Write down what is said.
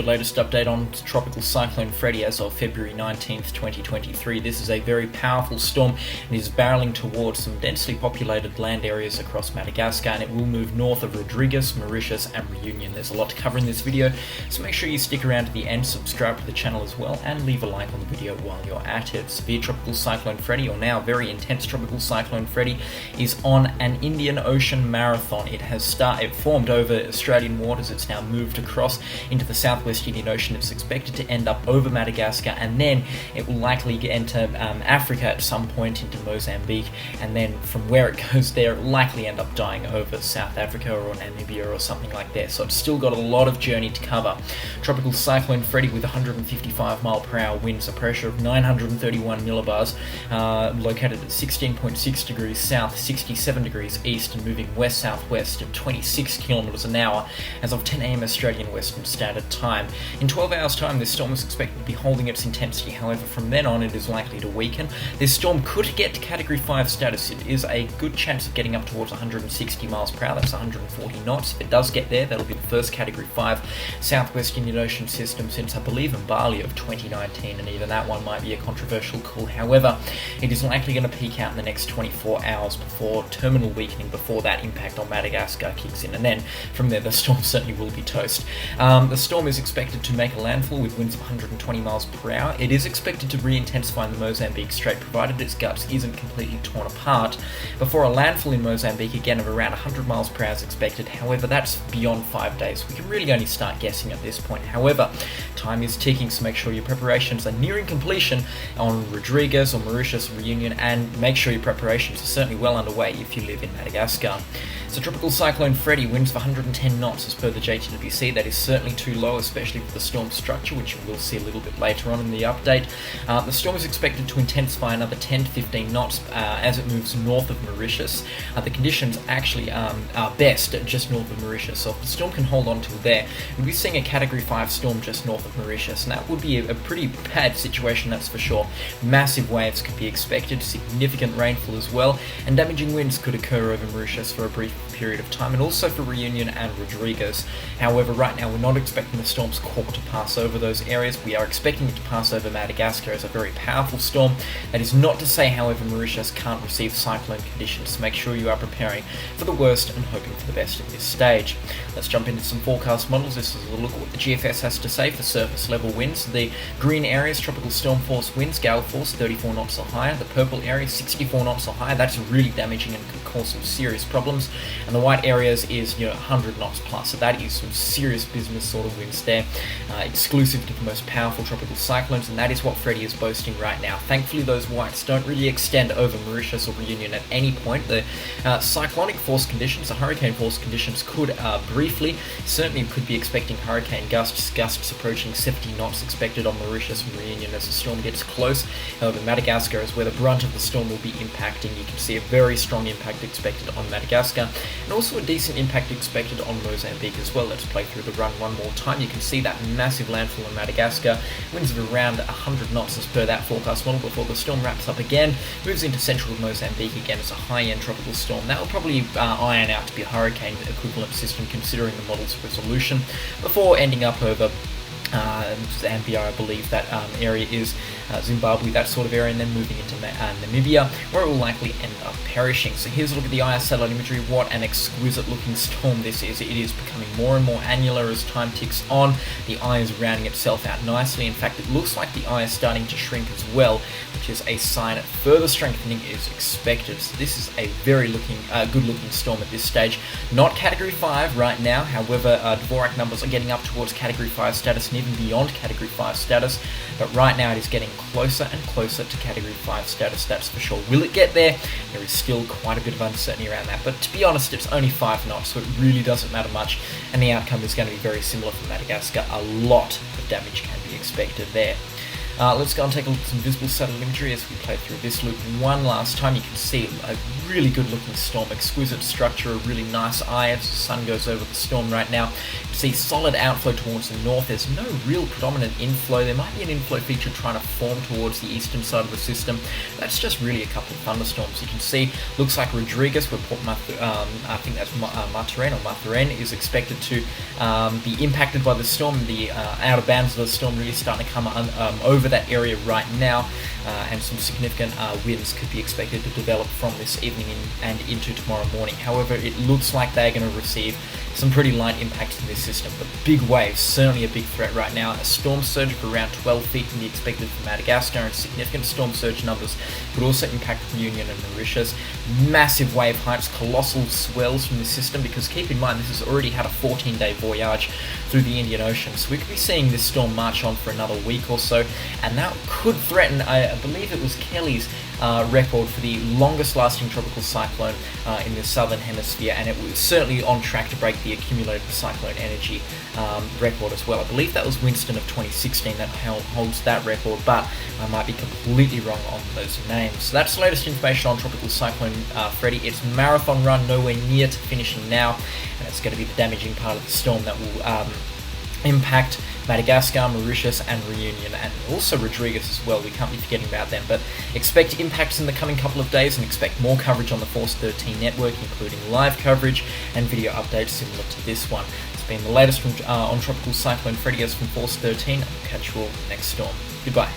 your latest update on Tropical Cyclone Freddy as of February 19th, 2023. This is a very powerful storm and is barreling towards some densely populated land areas across Madagascar, and it will move north of Rodrigues, Mauritius and Reunion. There's a lot to cover in this video, so make sure you stick around to the end, subscribe to the channel as well, and leave a like on the video while you're at it. Severe Tropical Cyclone Freddy, or now very intense Tropical Cyclone Freddy, is on an Indian Ocean marathon. It formed over Australian waters. It's now moved across into the southwest Indian Ocean. It's expected to end up over Madagascar, and then it will likely enter Africa at some point into Mozambique, and then from where it goes there, it will likely end up dying over South Africa or Namibia or something like that. So it's still got a lot of journey to cover. Tropical Cyclone Freddy with 155-mile-per-hour winds, a pressure of 931 millibars, located at 16.6 degrees south, 67 degrees east, and moving west-southwest at 26 kilometers an hour as of 10 a.m. Australian Western Standard Time. In 12 hours' time, this storm is expected to be holding its intensity. However, from then on, it is likely to weaken. This storm could get to Category 5 status. It is a good chance of getting up towards 160 miles per hour. That's 140 knots. If it does get there, that'll be the first Category 5 Southwest Indian Ocean system since, I believe, in Bali of 2019, and even that one might be a controversial call. However, it is likely going to peak out in the next 24 hours before terminal weakening, before that impact on Madagascar kicks in, and then from there the storm certainly will be toast. The storm is expected to make a landfall with winds of 120 miles per hour. It is expected to re-intensify in the Mozambique Strait, provided its guts isn't completely torn apart, before a landfall in Mozambique again of around 100 miles per hour is expected. However, that's beyond 5 days. We can really only start guessing at this point. However, time is ticking, so make sure your preparations are nearing completion on Rodrigues or Mauritius Reunion, and make sure your preparations are certainly well underway if you live in Madagascar. So Tropical Cyclone Freddy, winds of 110 knots as per the JTWC. That is certainly too low, especially for the storm structure, which we'll see a little bit later on in the update. The storm is expected to intensify another 10 to 15 knots as it moves north of Mauritius. The conditions actually are best just north of Mauritius, so if the storm can hold on till there, we'll be seeing a Category 5 storm just north of Mauritius, and that would be a pretty bad situation, that's for sure. Massive waves could be expected, significant rainfall as well, and damaging winds could occur over Mauritius for a brief period of time, and also for Reunion and Rodrigues. However, right now we're not expecting the storm's core to pass over those areas. We are expecting it to pass over Madagascar as a very powerful storm. That is not to say, however, Mauritius can't receive cyclone conditions, so make sure you are preparing for the worst and hoping for the best at this stage. Let's jump into some forecast models. This is a look at what the GFS has to say for surface level winds. The green areas, tropical storm force winds, gale force 34 knots or higher. The purple area, 64 knots or higher. That's really damaging and could cause some serious problems. And the white areas is 100 knots plus, so that is some serious business sort of winds there, exclusive to the most powerful tropical cyclones, and that is what Freddy is boasting right now. Thankfully, those whites don't really extend over Mauritius or Reunion at any point. The cyclonic force conditions, the hurricane force conditions, could briefly, certainly could be expecting hurricane gusts approaching 70 knots expected on Mauritius and Reunion as the storm gets close. However, Madagascar is where the brunt of the storm will be impacting. You can see a very strong impact expected on Madagascar, and also a decent impact expected on Mozambique as well. Let's play through the run one more time. You can see that massive landfall in Madagascar, winds of around 100 knots as per that forecast model, before the storm wraps up again, moves into central Mozambique again as a high-end tropical storm. That will probably iron out to be a hurricane equivalent system considering the model's resolution, before ending up over Zambia, I believe that area is, Zimbabwe, that sort of area, and then moving into Namibia, where it will likely end up perishing. So here's a look at the IS satellite imagery. What an exquisite looking storm this is. It is becoming more and more annular as time ticks on. The eye is rounding itself out nicely. In fact, it looks like the eye is starting to shrink as well, which is a sign that further strengthening is expected. So this is a very good looking storm at this stage. Not Category 5 right now, however, Dvorak numbers are getting up towards Category 5 status and even beyond Category 5 status, but right now it is getting closer and closer to Category 5 status, that's for sure. Will it get there? There is still quite a bit of uncertainty around that, but to be honest, it's only 5 knots, so it really doesn't matter much, and the outcome is going to be very similar for Madagascar. A lot of damage can be expected there. Let's go and take a look at some visible satellite imagery as we play through this loop one last time. You can see a really good looking storm, exquisite structure, a really nice eye as the sun goes over the storm right now. You can see solid outflow towards the north. There's no real predominant inflow. There might be an inflow feature trying to form towards the eastern side of the system. That's just really a couple of thunderstorms. You can see, looks like Rodrigues, where I think that's Mathurin is expected to be impacted by the storm. The outer bands of the storm really starting to come over that area right now, and some significant winds could be expected to develop from this evening and into tomorrow morning. However, it looks like they're going to receive some pretty light impacts in this system, but big waves, certainly a big threat right now. A storm surge of around 12 feet can be expected from Madagascar, and significant storm surge numbers could also impact Reunion and Mauritius. Massive wave heights, colossal swells from the system, because keep in mind this has already had a 14-day voyage through the Indian Ocean, so we could be seeing this storm march on for another week or so, and that could threaten, I believe it was Kelly's record for the longest lasting tropical cyclone in the southern hemisphere, and it was certainly on track to break the accumulated cyclone energy record as well. I believe that was Winston of 2016 that holds that record, but I might be completely wrong on those names. So that's the latest information on Tropical Cyclone Freddy. It's marathon run, nowhere near to finishing now, and it's going to be the damaging part of the storm that will impact Madagascar, Mauritius and Reunion, and also Rodrigues as well. We can't be forgetting about them, but expect impacts in the coming couple of days, and expect more coverage on the Force 13 network, including live coverage and video updates similar to this one. It's been the latest from, on Tropical Cyclone Freddy from Force 13, and we'll catch you all next storm. Goodbye.